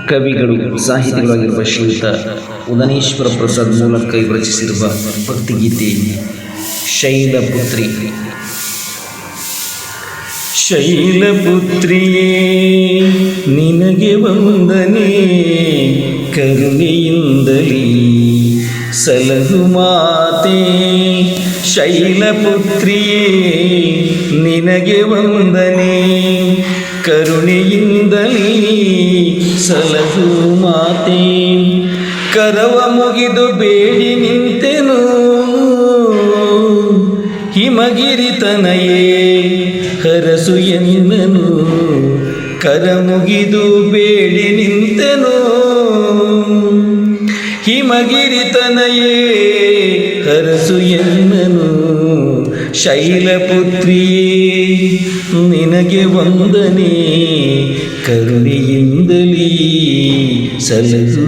ಕವಿಗಳು ಸಾಹಿತಿಗಳಾಗಿರುವ ಶ್ರೀಯುತ ಉದನೇಶ್ವರ ಪ್ರಸಾದ್ ಮೂಲಕ ರಚಿಸಿರುವ ಭಕ್ತಿಗೀತೆ ಶೈಲಪುತ್ರಿ. ಶೈಲಪುತ್ರಿಯೇ ನಿನಗೆ ವಂದನೆ, ಕರುಣೆಯಿಂದಲೇ ಸಲಹು ಮಾತೆ. ಶೈಲಪುತ್ರಿಯೇ ನಿನಗೆ ವಂದನೆ, ಕರುಣೆಯಿಂದಲೇ ಸಲಹು ಮಾತೆ. ಕರವ ಮುಗಿದು ಬೇಡಿ ನಿಂತೆನು, ಹಿಮಗಿರಿತನಯೇ ಹರಸು ಎನ್ನನು. ಕರ ಮುಗಿದು ಬೇಡಿ ನಿಂತೆನು, ಹಿಮಗಿರಿತನಯೇ ಹರಸು ಎನ್ನನು. ಶೈಲಪುತ್ರಿಯೇ ನಿನಗೆ ವಂದನೆ, ಕರುಣೆಯಿಂದಲೇ ಸಲಹು,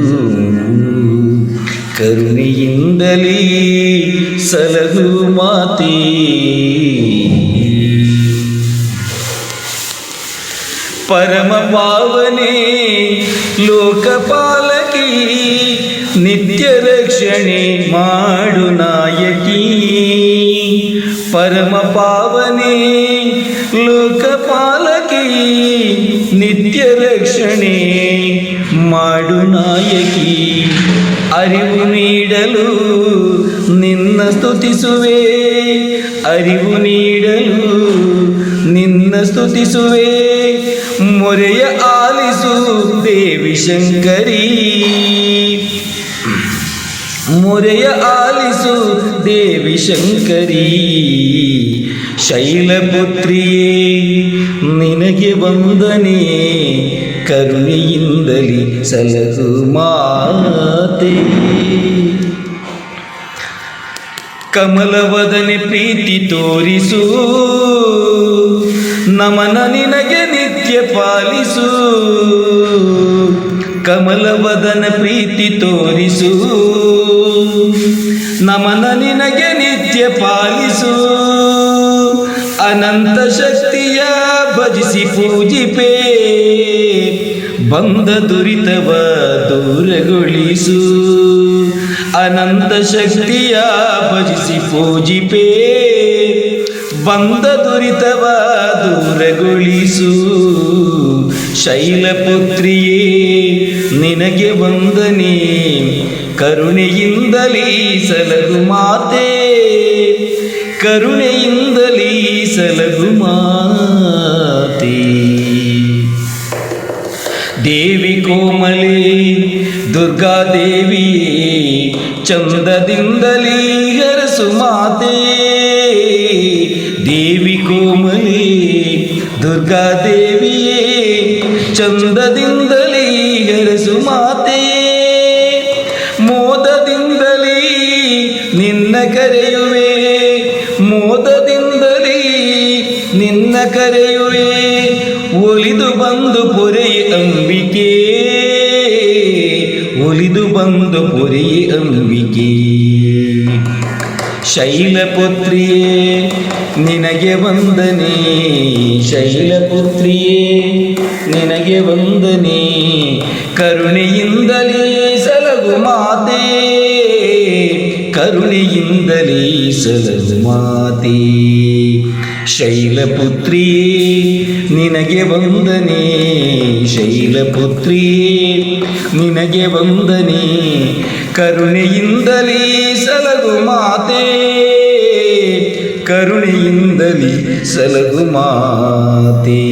ಕರುಣೆಯಿಂದಲೇ ಸಲಹು ಮಾತೆ. ಪರಮ ಪಾವನೆ ಲೋಕಪಾಲಕಿ, ನಿತ್ಯ ರಕ್ಷಣೆ ಮಾಡು ನಾಯಕಿ. ಪರಮ ಪಾವನೆ ಲೋಕಪಾಲಕಿ, ನಿತ್ಯ ರಕ್ಷಣೆ ಮಾಡು ನಾಯಕಿ. ಅರಿವು ನೀಡಲು ನಿನ್ನ ಸ್ತುತಿಸುವೆ, ಅರಿವು ನೀಡಲು ನಿನ್ನ ಸ್ತುತಿಸುವೆ. ಮೊರೆಯ ಆಲಿಸು ದೇವಿ ಶಂಕರಿ, ಮೊರೆಯ ಆಲಿಸು ದೇವಿ ಶಂಕರಿ. ಶೈಲಪುತ್ರಿಯೇ ನಿನಗೆ ವಂದನೆ, ಕರುಣೆಯಿಂದಲೇ ಸಲಹು ಮಾತೆ. ಕಮಲವದನೆ ಪ್ರೀತಿ ತೋರಿಸು, ನಮನ ನಿನಗೆ ನಿತ್ಯ ಪಾಲಿಸು. ಕಮಲವದನ ಪ್ರೀತಿ ತೋರಿಸು, ನಮನ ನಿನಗೆ ನಿತ್ಯ ಪಾಲಿಸು. ಅನಂತ ಶಕ್ತಿಯ ಭಜಿಸಿ ಪೂಜಿಪೇ, ಬಂದ ದುರಿತವ ದೂರಗೊಳಿಸು. ಅನಂತ ಶಕ್ತಿಯ ಭಜಿಸಿ ಪೂಜಿಪೇ, ಬಂದ ದುರಿತವ ದೂರಗೊಳಿಸು. ಶೈಲಪುತ್ರಿಯೇ ನಿನಗೆ ವಂದನೆ, ಕರುಣೆಯಿಂದಲೇ ಸಲಹು ಮಾತೆ. ಕರುಣೆಯಿಂದಲೇ ಸಲಹು ಮಾತೆ. ದೇವಿ ಕೋಮಲೆ ದುರ್ಗಾದೇವಿಯೇ, ಚಂದದಿಂದಲೇ ಹರಸು ಮಾತೆ. ದೇವಿ ಕೋಮಲೆ ದುರ್ಗಾದೇವಿಯೇ, ಚಂದದಿಂದಲೇ ಹರಸು ಮಾತೆ. ಮೋದದಿಂದಲೇ ನಿನ್ನ ಕರೆಯುವೆ, ಮೋದದಿಂದಲೇ ನಿನ್ನ ಕರೆಯುವೆ. ಒಲಿದು ಬಂದು ಪೊರೆಯ ಅಂಬಿಕೆ, ಒಲಿದು ಬಂದು ಪೊರೆಯ ಅಂಬಿಕೆ. ಶೈಲಪುತ್ರಿಯೇ ನಿನಗೆ ವಂದನೆ, ಶೈಲಪುತ್ರಿಯೇ ನಿನಗೆ ವಂದನೆ. ಕರುಣೆಯಿಂದಲೇ ಸಲಹು ಮಾತೆ, ಕರುಣೆಯಿಂದಲೇ ಸಲಹು ಮಾತೆ. ಶೈಲಪುತ್ರಿಯೇ ನಿನಗೆ ವಂದನೆ, ಶೈಲಪುತ್ರಿಯೇ ನಿನಗೆ ವಂದನೆ. ಕರುಣೆಯಿಂದಲೇ ಸಲಹು ಮಾತೆ, ಕರುಣೆಯಿಂದಲೇ ಸಲಹು ಮಾತೆ.